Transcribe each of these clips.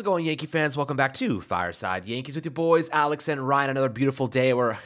How's it going, Yankee fans? Welcome back to Fireside Yankees with your boys, Alex and Ryan. Another beautiful day. We're,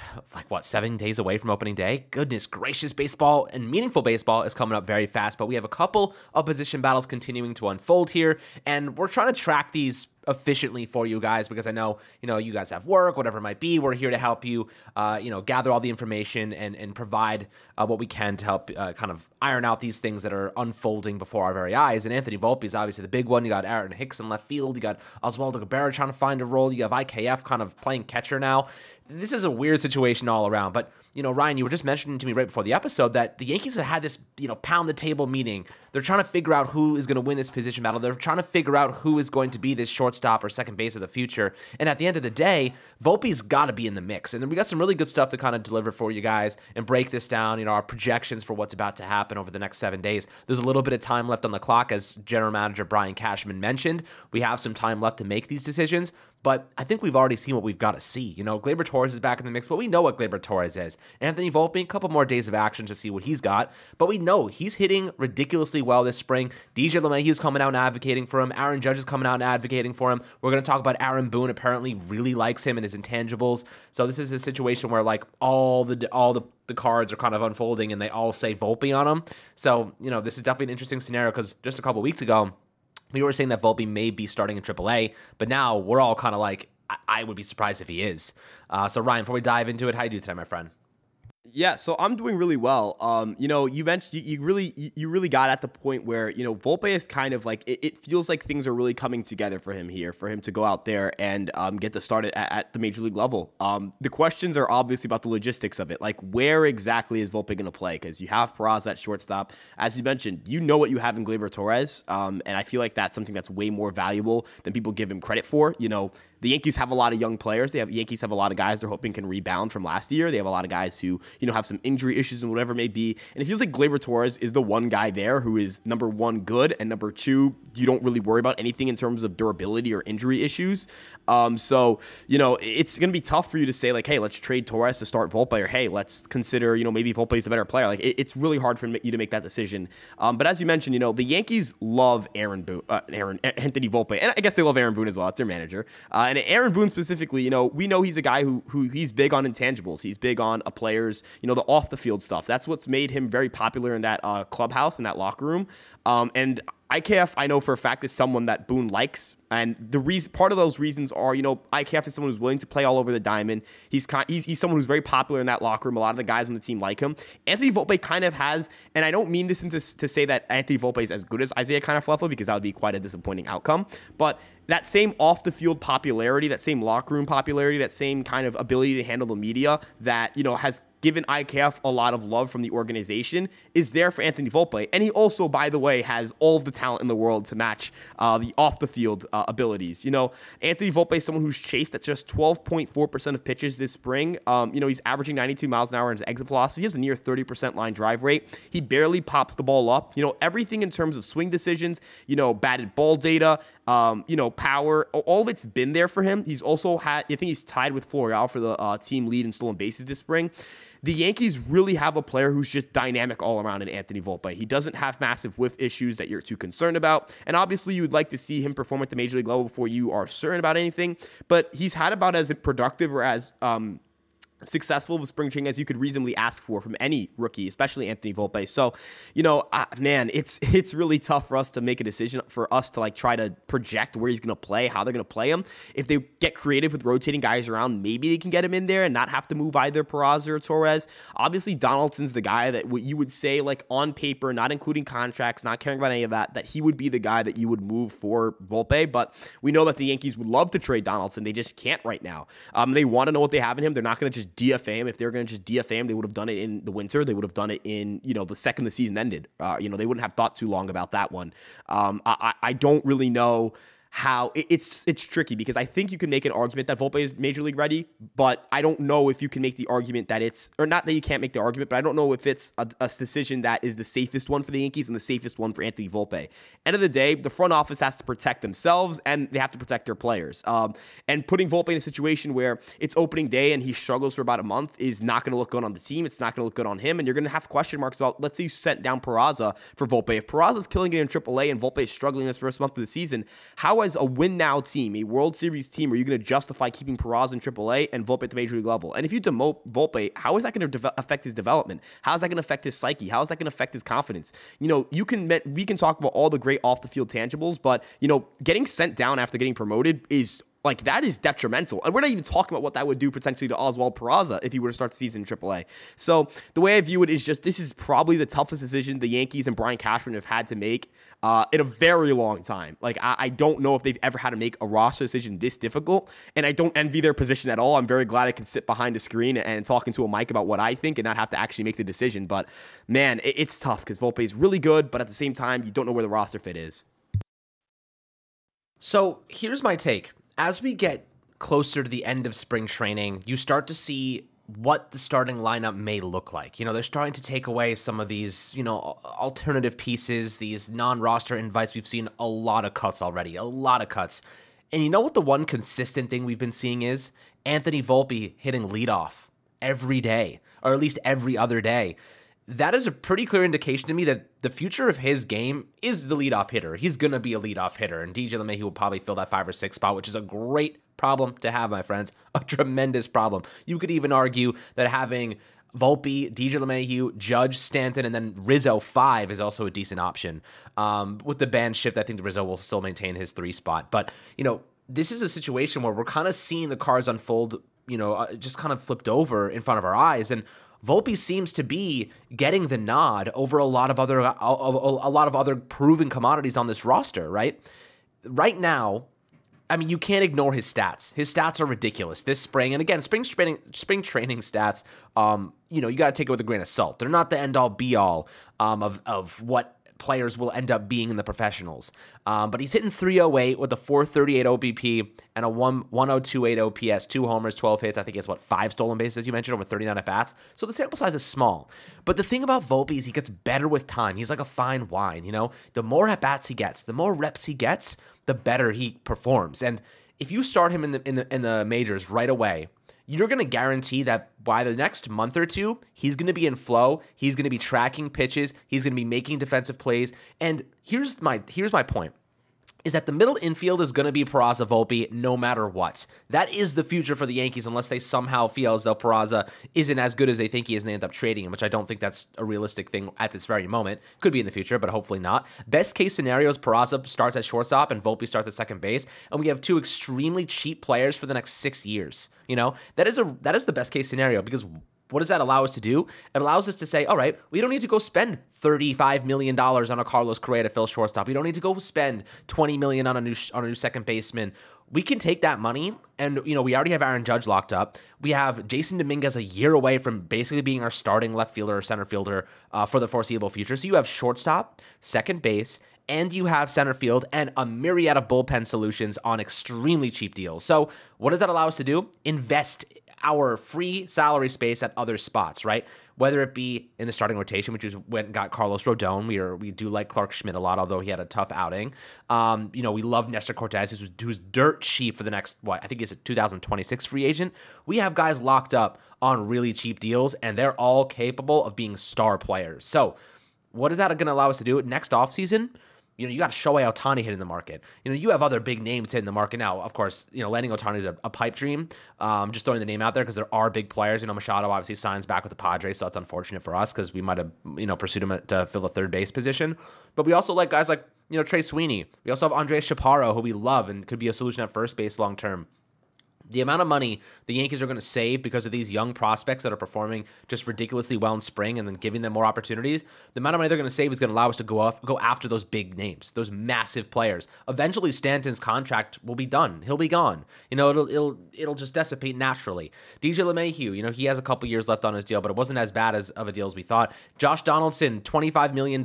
7 days away from opening day? Goodness gracious, baseball and meaningful baseball is coming up very fast, but we have a couple of position battles continuing to unfold here, and we're trying to track these efficiently for you guys because I know, you guys have work, whatever it might be. We're here to help you, gather all the information and provide what we can to help kind of iron out these things that are unfolding before our very eyes. And Anthony Volpe is obviously the big one. You got Aaron Hicks in left field. You got Oswaldo Cabrera trying to find a role. You have IKF kind of playing catcher now. This is a weird situation all around. But, Ryan, you were just mentioning to me right before the episode that the Yankees have had this, pound the table meeting. They're trying to figure out who is going to win this position battle. They're trying to figure out who is going to be this shortstop or second base of the future. And at the end of the day, Volpe's got to be in the mix. And then we got some really good stuff to kind of deliver for you guys and break this down, our projections for what's about to happen over the next 7 days. There's a little bit of time left on the clock, as General Manager Brian Cashman mentioned. We have some time left to make these decisions. But I think we've already seen what we've got to see. Gleyber Torres is back in the mix, but we know what Gleyber Torres is. Anthony Volpe, a couple more days of action to see what he's got. But we know he's hitting ridiculously well this spring. DJ LeMahieu is coming out and advocating for him. Aaron Judge is coming out and advocating for him. We're going to talk about Aaron Boone apparently really likes him and his intangibles. So this is a situation where all the cards are kind of unfolding and they all say Volpe on them. So, this is definitely an interesting scenario because just a couple weeks ago, we were saying that Volpe may be starting in AAA, but now we're all kind of like, I would be surprised if he is. So Ryan, before we dive into it, how you do today, my friend? Yeah, so I'm doing really well. You mentioned you really got at the point where Volpe is kind of like it feels like things are really coming together for him here, for him to go out there and get to start it at the major league level. The questions are obviously about the logistics of it, like where exactly is Volpe going to play? Because you have Peraza at shortstop, as you mentioned. You know what you have in Gleyber Torres, and I feel like that's something that's way more valuable than people give him credit for. The Yankees have a lot of young players. Yankees have a lot of guys they're hoping can rebound from last year. They have a lot of guys who, have some injury issues and whatever it may be. And it feels like Gleyber Torres is the one guy there who is, number one, good, and number two, you don't really worry about anything in terms of durability or injury issues. So, it's going to be tough for you to say, like, hey, let's trade Torres to start Volpe, or hey, let's consider, maybe Volpe's a better player. Like, it's really hard for you to make that decision. But as you mentioned, the Yankees love Anthony Volpe, and I guess they love Aaron Boone as well. It's their manager. And Aaron Boone specifically, we know he's a guy who he's big on intangibles. He's big on a player's, the off the field stuff. That's what's made him very popular in that clubhouse, in that locker room. And IKF, I know for a fact, is someone that Boone likes. And part of those reasons are, IKF is someone who's willing to play all over the diamond. He's someone who's very popular in that locker room. A lot of the guys on the team like him. Anthony Volpe kind of has, and I don't mean this to say that Anthony Volpe is as good as Isaiah Kiner-Falefa, because that would be quite a disappointing outcome. But that same off-the-field popularity, that same locker room popularity, that same kind of ability to handle the media that, has given IKF a lot of love from the organization is there for Anthony Volpe. And he also, by the way, has all of the talent in the world to match the off-the-field abilities. Anthony Volpe is someone who's chased at just 12.4% of pitches this spring. He's averaging 92 miles an hour in his exit velocity. He has a near 30% line drive rate. He barely pops the ball up. Everything in terms of swing decisions, batted ball data, power, all of it's been there for him. He's also had, I think he's tied with Florial for the team lead in stolen bases this spring. The Yankees really have a player who's just dynamic all around in Anthony Volpe. He doesn't have massive whiff issues that you're too concerned about. And obviously, you would like to see him perform at the major league level before you are certain about anything. But he's had about as productive or as successful of spring training as you could reasonably ask for from any rookie, especially Anthony Volpe. So, man, it's really tough for us to make a decision, for us to try to project where he's going to play, how they're going to play him. If they get creative with rotating guys around, maybe they can get him in there and not have to move either Peraza or Torres. Obviously, Donaldson's the guy that what you would say, on paper, not including contracts, not caring about any of that he would be the guy that you would move for Volpe. But we know that the Yankees would love to trade Donaldson. They just can't right now. They want to know what they have in him. They're not going to just DFA him. If they're going to just DFA him, they would have done it in the winter. They would have done it in, the second the season ended. They wouldn't have thought too long about that one. I don't really know how it's tricky, because I think you can make an argument that Volpe is major league ready, but I don't know if you can make the argument that it's, or not that you can't make the argument, but I don't know if it's a decision that is the safest one for the Yankees and the safest one for Anthony Volpe. End of the day, the front office has to protect themselves and they have to protect their players. And putting Volpe in a situation where it's opening day and he struggles for about a month is not going to look good on the team. It's not going to look good on him. And you're going to have question marks about, let's say you sent down Peraza for Volpe. If Peraza's killing it in AAA and Volpe is struggling this first month of the season, how as a win-now team, a World Series team, are you going to justify keeping Peraza in AAA and Volpe at the major league level? And if you demote Volpe, how is that going to affect his development? How is that going to affect his psyche? How is that going to affect his confidence? You know, we can talk about all the great off-the-field tangibles, but, you know, getting sent down after getting promoted is like, that is detrimental. And we're not even talking about what that would do potentially to Oswald Peraza if he were to start the season in AAA. So the way I view it is just, this is probably the toughest decision the Yankees and Brian Cashman have had to make in a very long time. Like, I don't know if they've ever had to make a roster decision this difficult, and I don't envy their position at all. I'm very glad I can sit behind a screen and talking to a mic about what I think and not have to actually make the decision. But, man, it's tough because Volpe is really good, but at the same time, you don't know where the roster fit is. So here's my take. As we get closer to the end of spring training, you start to see what the starting lineup may look like. You know, they're starting to take away some of these, you know, alternative pieces, these non-roster invites. We've seen a lot of cuts already, a lot of cuts. And you know what the one consistent thing we've been seeing is? Anthony Volpe hitting leadoff every day, or at least every other day. That is a pretty clear indication to me that the future of his game is the leadoff hitter. He's going to be a leadoff hitter, and DJ LeMahieu will probably fill that 5 or 6 spot, which is a great problem to have, my friends. A tremendous problem. You could even argue that having Volpe, DJ LeMahieu, Judge, Stanton, and then Rizzo 5 is also a decent option. With the band shift, I think Rizzo will still maintain his 3 spot. But, you know, this is a situation where we're kind of seeing the cards unfold, you know, just kind of flipped over in front of our eyes, and Volpe seems to be getting the nod over a lot of other proven commodities on this roster, right? Right now, I mean, you can't ignore his stats. His stats are ridiculous this spring. And again, spring training stats, you know, you got to take it with a grain of salt. They're not the end-all, be-all of what players will end up being in the professionals. But he's hitting 308 with a 438 OBP and a 1028 OPS, 2 homers, 12 hits. I think he has, 5 stolen bases, as you mentioned, over 39 at-bats. So the sample size is small. But the thing about Volpe is he gets better with time. He's like a fine wine, you know? The more at-bats he gets, the more reps he gets, the better he performs. And if you start him in the majors right away, you're going to guarantee that by the next month or two, he's going to be in flow. He's going to be tracking pitches. He's going to be making defensive plays. And here's my point, is that the middle infield is going to be Peraza Volpe no matter what. That is the future for the Yankees unless they somehow feel as though Peraza isn't as good as they think he is and they end up trading him, which I don't think that's a realistic thing at this very moment. Could be in the future, but hopefully not. Best case scenario is Peraza starts at shortstop and Volpe starts at second base, and we have 2 extremely cheap players for the next 6 years. You know, that is the best case scenario, because what does that allow us to do? It allows us to say, all right, we don't need to go spend $35 million on a Carlos Correa to fill shortstop. We don't need to go spend $20 million on a new second baseman. We can take that money, and, you know, we already have Aaron Judge locked up. We have Jason Dominguez a year away from basically being our starting left fielder or center fielder for the foreseeable future. So you have shortstop, second base, and you have center field and a myriad of bullpen solutions on extremely cheap deals. So what does that allow us to do? Invest our free salary space at other spots, right? Whether it be in the starting rotation, which is went and got Carlos Rodon. We do like Clark Schmidt a lot, although he had a tough outing. You know, we love Nestor Cortez, who's dirt cheap for the next, I think he's a 2026 free agent. We have guys locked up on really cheap deals, and they're all capable of being star players. So what is that going to allow us to do next offseason? You know, you got Shohei Ohtani hitting the market. You know, you have other big names hitting the market now. Of course, you know, landing Ohtani is a pipe dream. Just throwing the name out there because there are big players. You know, Machado obviously signs back with the Padres, so that's unfortunate for us because we might have, you know, pursued him to fill the third base position. But we also like guys like, you know, Trey Sweeney. We also have Andres Chaparro, who we love and could be a solution at first base long term. The amount of money the Yankees are going to save because of these young prospects that are performing just ridiculously well in spring and then giving them more opportunities, the amount of money they're going to save is going to allow us to go after those big names, those massive players. Eventually, Stanton's contract will be done. He'll be gone. You know, it'll just dissipate naturally. DJ LeMahieu, you know, he has a couple years left on his deal, but it wasn't as bad of a deal as we thought. Josh Donaldson, $25 million,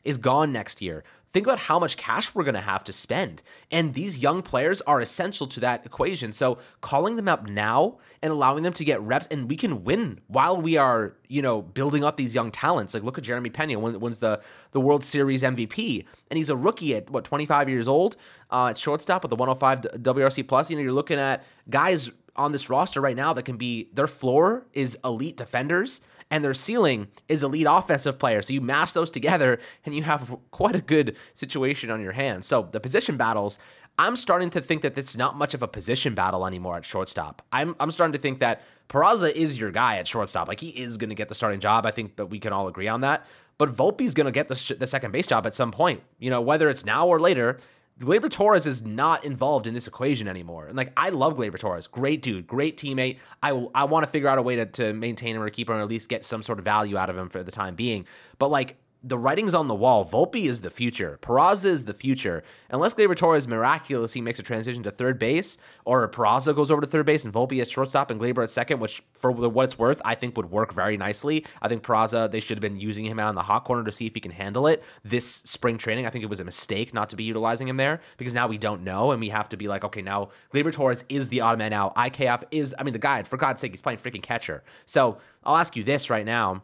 is gone next year. Think about how much cash we're going to have to spend. And these young players are essential to that equation. So calling them up now and allowing them to get reps, and we can win while we are, you know, building up these young talents. Like, look at Jeremy Pena, wins the World Series MVP. And he's a rookie at, 25 years old at shortstop with the 105 WRC+. You know, you're looking at guys on this roster right now that can be, their floor is elite defenders and their ceiling is elite offensive players. So you mash those together and you have quite a good situation on your hands. So the position battles, I'm starting to think that it's not much of a position battle anymore at shortstop. I'm starting to think that Peraza is your guy at shortstop. Like, he is going to get the starting job. I think that we can all agree on that. But Volpe's going to get the second base job at some point. You know, whether it's now or later, Gleyber Torres is not involved in this equation anymore. And, like, I love Gleyber Torres. Great dude, great teammate. I want to figure out a way to maintain him or keep him or at least get some sort of value out of him for the time being. But, like, the writing's on the wall. Volpe is the future. Peraza is the future. Unless Gleyber Torres miraculously makes a transition to third base, or Peraza goes over to third base and Volpe at shortstop and Gleyber at second, which for what it's worth, I think would work very nicely. I think Peraza, they should have been using him out in the hot corner to see if he can handle it. This spring training, I think it was a mistake not to be utilizing him there, because now we don't know, and we have to be like, okay, now Gleyber Torres is the odd man out. IKF is, I mean, the guy, for God's sake, he's playing freaking catcher. So I'll ask you this right now.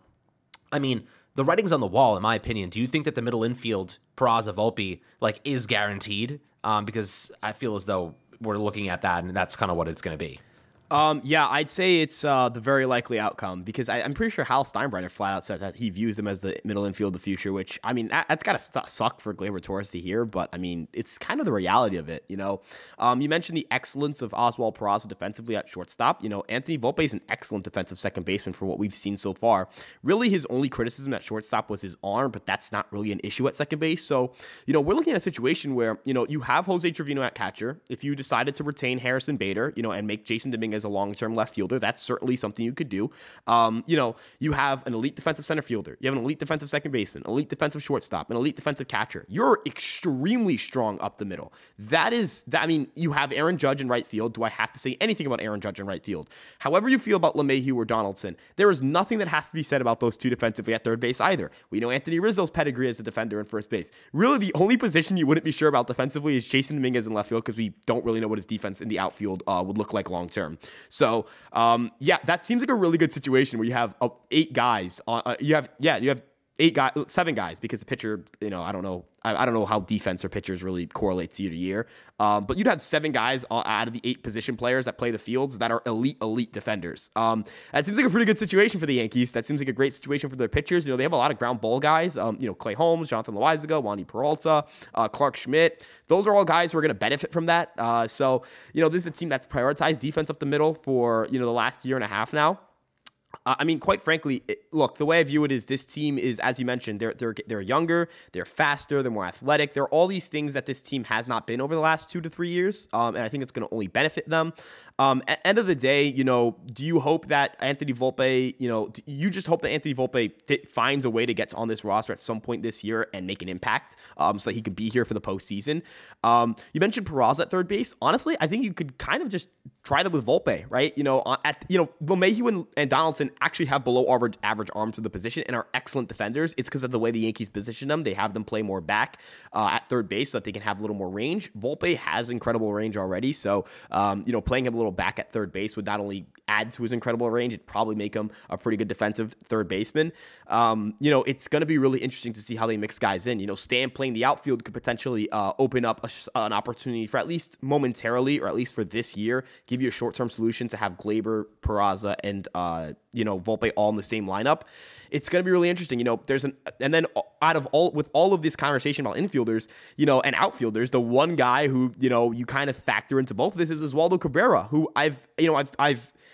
I mean, the writing's on the wall, in my opinion. Do you think that the middle infield, Peraza, Volpe, like, is guaranteed? Because I feel as though we're looking at that, and that's kind of what it's going to be. Yeah, I'd say it's the very likely outcome, because I'm pretty sure Hal Steinbrenner flat out said that he views them as the middle infield of the future, which, I mean, that's got to suck for Gleyber Torres to hear, but, I mean, it's kind of the reality of it, you know? You mentioned the excellence of Oswald Peraza defensively at shortstop. You know, Anthony Volpe is an excellent defensive second baseman for what we've seen so far. Really, his only criticism at shortstop was his arm, but that's not really an issue at second base. So, you know, we're looking at a situation where, you know, you have Jose Trevino at catcher. If you decided to retain Harrison Bader, you know, and make Jason Dominguez a long-term left fielder, that's certainly something you could do. You know, you have an elite defensive center fielder. You have an elite defensive second baseman, elite defensive shortstop, an elite defensive catcher. You're extremely strong up the middle. I mean, you have Aaron Judge in right field. Do I have to say anything about Aaron Judge in right field? However you feel about LeMahieu or Donaldson, there is nothing that has to be said about those two defensively at third base either. We know Anthony Rizzo's pedigree as a defender in first base. Really, the only position you wouldn't be sure about defensively is Jason Dominguez in left field, because we don't really know what his defense in the outfield would look like long term. So, yeah, that seems like a really good situation where you have 8 guys. You have 7 guys, because the pitcher, you know, I don't know how defense or pitchers really correlates year to year. But you'd have 7 guys out of the 8 position players that play the fields that are elite defenders. That seems like a pretty good situation for the Yankees. That seems like a great situation for their pitchers. You know, they have a lot of ground ball guys. You know, Clay Holmes, Jonathan Loaizaga, Wandy Peralta, Clark Schmidt. Those are all guys who are going to benefit from that. So, you know, this is a team that's prioritized defense up the middle for, you know, the last year and a half now. I mean, quite frankly, look, the way I view it is this team is, as you mentioned, they're younger, they're faster, they're more athletic. They're all these things that this team has not been over the last 2 to 3 years, and I think it's going to only benefit them. At the end of the day, you know, do you hope that Anthony Volpe, you know, you just hope that Anthony Volpe finds a way to get on this roster at some point this year and make an impact, so that he can be here for the postseason. You mentioned Peraza at third base. Honestly, I think you could kind of just try that with Volpe, right? You know, LeMahieu and Donaldson actually have below average arms for the position and are excellent defenders. It's because of the way the Yankees position them. They have them play more back at third base so that they can have a little more range. Volpe has incredible range already, so you know, playing him a little back at third base would not only add to his incredible range, it'd probably make him a pretty good defensive third baseman. You know, it's going to be really interesting to see how they mix guys in. You know, Stan playing the outfield could potentially open up an opportunity for, at least momentarily, or at least for this year, give you a short-term solution to have Gleyber, Peraza, and you know, Volpe all in the same lineup. It's going to be really interesting. You know, and then with all of this conversation about infielders, you know, and outfielders, the one guy who, you know, you kind of factor into both of this is Oswaldo Cabrera, who I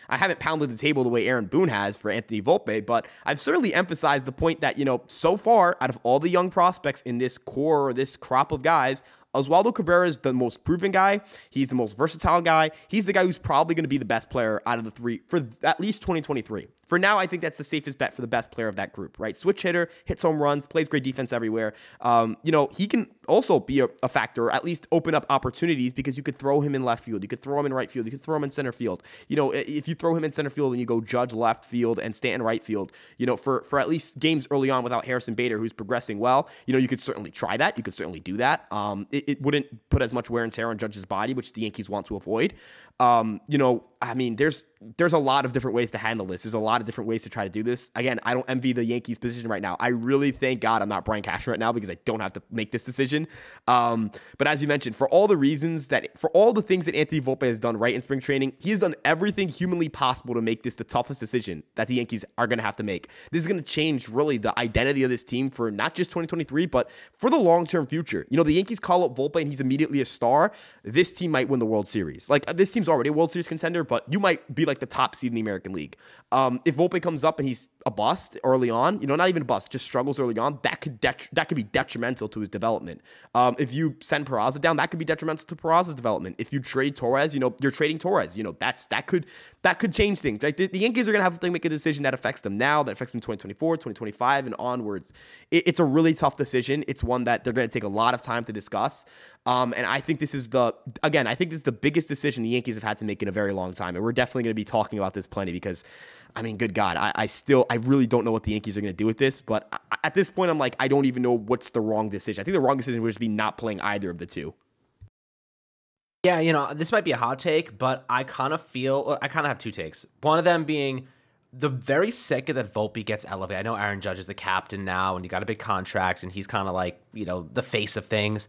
haven't pounded the table the way Aaron Boone has for Anthony Volpe, but I've certainly emphasized the point that, you know, so far out of all the young prospects in this core, or this crop of guys, Oswaldo Cabrera is the most proven guy. He's the most versatile guy. He's the guy who's probably going to be the best player out of the 3 for at least 2023. For now, I think that's the safest bet for the best player of that group, right? Switch hitter, hits home runs, plays great defense everywhere. You know, he can also be a factor, or at least open up opportunities, because you could throw him in left field. You could throw him in right field. You could throw him in center field. You know, if you throw him in center field and you go Judge left field and Stanton right field, you know, for at least games early on without Harrison Bader, who's progressing well, you know, you could certainly try that. You could certainly do that. It wouldn't put as much wear and tear on Judge's body, which the Yankees want to avoid. You know, I mean, there's a lot of different ways to handle this. There's a lot of different ways to try to do this. Again, I don't envy the Yankees' position right now. I really thank God I'm not Brian Cashman right now because I don't have to make this decision. But as you mentioned, for all the things that Anthony Volpe has done right in spring training, he has done everything humanly possible to make this the toughest decision that the Yankees are going to have to make. This is going to change really the identity of this team for not just 2023, but for the long-term future. The Yankees call up Volpe and he's immediately a star. This team might win the World Series. Like, this team's already a World Series contender, but you might be like the top seed in the American League. If Volpe comes up and he's a bust early on, not even a bust, just struggles early on, that could be detrimental to his development. If you send Peraza down, that could be detrimental to Peraza's development. If you trade Torres, you're trading Torres. That could change things. Like, the Yankees are going to have to make a decision that affects them now, that affects them 2024, 2025, and onwards. It's a really tough decision. It's one that they're going to take a lot of time to discuss. And I think this is the biggest decision the Yankees have had to make in a very long time. And we're definitely going to be talking about this plenty because, I mean, good God, I really don't know what the Yankees are going to do with this. But at this point, I'm like, I don't even know what's the wrong decision. I think the wrong decision would just be not playing either of the two. Yeah, this might be a hot take, but I kind of have two takes. One of them being the very second that Volpe gets elevated. I know Aaron Judge is the captain now, and he got a big contract, and he's kind of like, the face of things.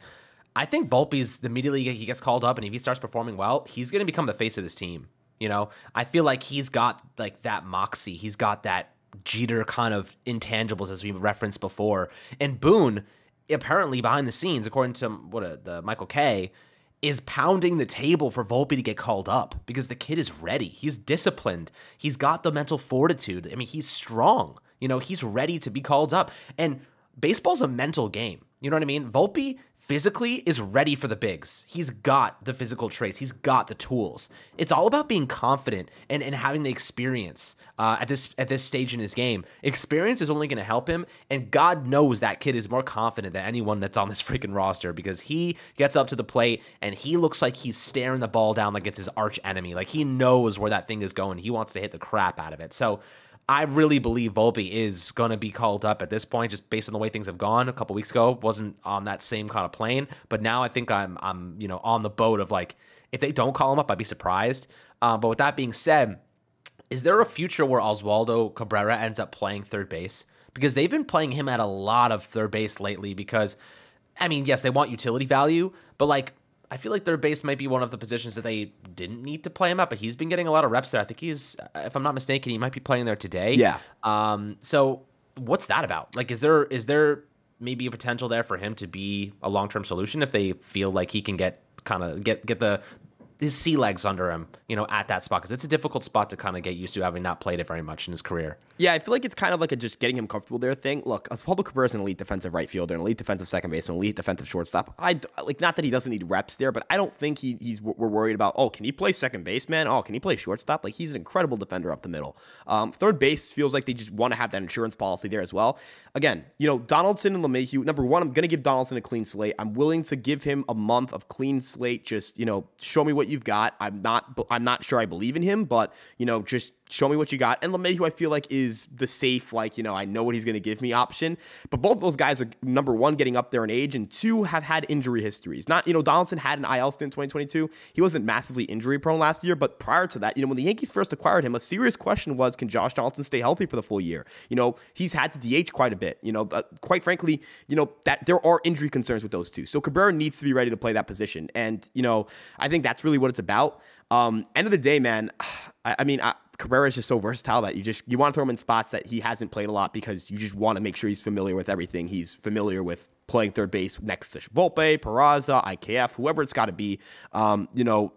I think Volpe's immediately he gets called up, and if he starts performing well, he's going to become the face of this team. I feel like he's got like that moxie. He's got that Jeter kind of intangibles, as we referenced before. And Boone, apparently behind the scenes, according to the Michael K, is pounding the table for Volpe to get called up because the kid is ready. He's disciplined. He's got the mental fortitude. I mean, he's strong. He's ready to be called up. And baseball's a mental game. You know what I mean? Volpe physically is ready for the bigs. He's got the physical traits. He's got the tools. It's all about being confident and having the experience at this stage in his game. Experience is only going to help him, and God knows that kid is more confident than anyone that's on this freaking roster because he gets up to the plate and he looks like he's staring the ball down like it's his arch enemy. Like, he knows where that thing is going. He wants to hit the crap out of it. So I really believe Volpe is going to be called up at this point, just based on the way things have gone. A couple weeks ago, wasn't on that same kind of plane, but now I think I'm on the boat of, like, if they don't call him up, I'd be surprised. But with that being said, is there a future where Oswaldo Cabrera ends up playing third base? Because they've been playing him at a lot of third base lately. Because, I mean, yes, they want utility value, but like, I feel like third base might be one of the positions that they didn't need to play him at, but he's been getting a lot of reps there. I think he's, if I'm not mistaken, he might be playing there today. Yeah. So what's that about? Like, is there maybe a potential there for him to be a long-term solution if they feel like he can get his sea legs under him, at that spot? Because it's a difficult spot to kind of get used to, having not played it very much in his career. Yeah, I feel like it's kind of like a just getting him comfortable there thing. Look, Oswaldo Cabrera is an elite defensive right fielder, an elite defensive second baseman, elite defensive shortstop. Not that he doesn't need reps there, but I don't think we're worried about, can he play second base, man? Can he play shortstop? Like, he's an incredible defender up the middle. Third base feels like they just want to have that insurance policy there as well. Again, Donaldson and LeMahieu, number one, I'm going to give Donaldson a clean slate. I'm willing to give him a month of clean slate. Just, show me what you've got. I'm not sure I believe in him, but, just show me what you got. And LeMahieu, I feel like, is the safe, I know what he's going to give me option. But both of those guys are, number one, getting up there in age, and two, have had injury histories. Not, Donaldson had an IL stint in 2022. He wasn't massively injury prone last year, but prior to that, when the Yankees first acquired him, a serious question was, can Josh Donaldson stay healthy for the full year? He's had to DH quite a bit. Quite frankly, that there are injury concerns with those two. So Cabrera needs to be ready to play that position. And, I think that's really what it's about. End of the day, man, Cabrera is just so versatile that you want to throw him in spots that he hasn't played a lot because you just want to make sure he's familiar with everything. He's familiar with playing third base next to Volpe, Peraza, IKF, whoever it's got to be.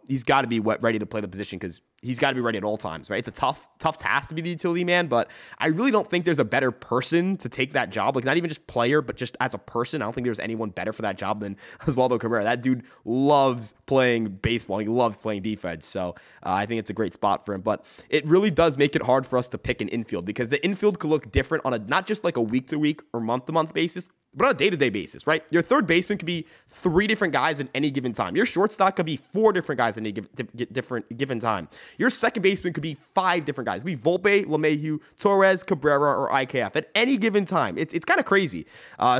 He's got to be ready to play the position because he's got to be ready at all times, right? It's a tough task to be the utility man, but I really don't think there's a better person to take that job. Like, not even just player, but just as a person. I don't think there's anyone better for that job than Oswaldo Cabrera. That dude loves playing baseball. He loves playing defense. So I think it's a great spot for him. But it really does make it hard for us to pick an infield because the infield could look different on not just like a week-to-week or month-to-month basis, but on a day-to-day basis, right? Your third baseman could be 3 different guys at any given time. Your shortstop could be 4 different guys at any given time. Your second baseman could be 5 different guys. It could be Volpe, LeMahieu, Torres, Cabrera, or IKF at any given time. It's kind of crazy.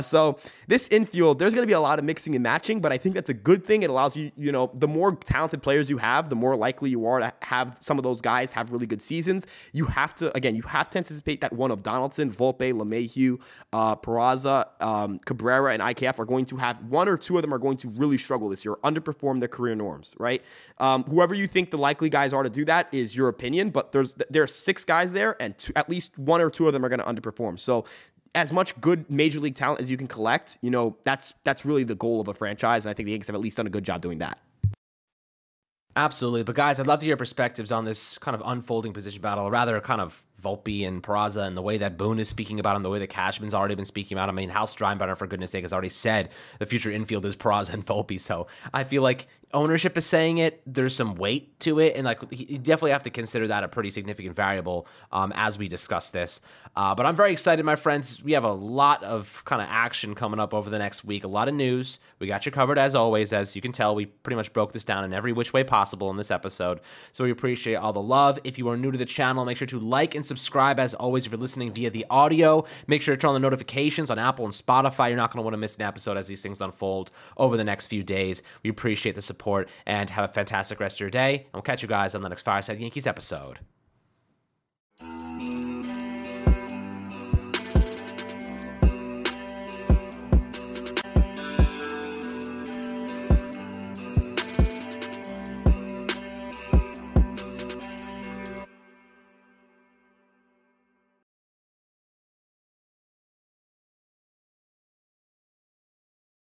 So this infield, there's going to be a lot of mixing and matching, but I think that's a good thing. It allows you, the more talented players you have, the more likely you are to have some of those guys have really good seasons. You have to anticipate that one of Donaldson, Volpe, LeMahieu, Peraza, Cabrera, and IKF are going to have one or two of them are going to really struggle this year, underperform their career norms, right? Whoever you think the likely guys are to do that is your opinion, but there are 6 guys there, and at least 1 or 2 of them are going to underperform. So as much good major league talent as you can collect, that's really the goal of a franchise, and I think the Yankees have at least done a good job doing that. Absolutely. But guys, I'd love to hear your perspectives on this kind of unfolding position battle, or rather kind of Volpe and Peraza, and the way that Boone is speaking about him, the way that Cashman's already been speaking about him. I mean, Hal Steinbrenner, for goodness sake, has already said the future infield is Peraza and Volpe. So I feel like ownership is saying it. There's some weight to it, and you definitely have to consider that a pretty significant variable as we discuss this. But I'm very excited, my friends. We have a lot of kind of action coming up over the next week, a lot of news. We got you covered as always. As you can tell, we pretty much broke this down in every which way possible in this episode. So we appreciate all the love. If you are new to the channel, make sure to like and subscribe. As always, if you're listening via the audio, make sure to turn on the notifications on Apple and Spotify. You're not going to want to miss an episode as these things unfold over the next few days. We appreciate the support, and have a fantastic rest of your day. And we'll catch you guys on the next Fireside Yankees episode.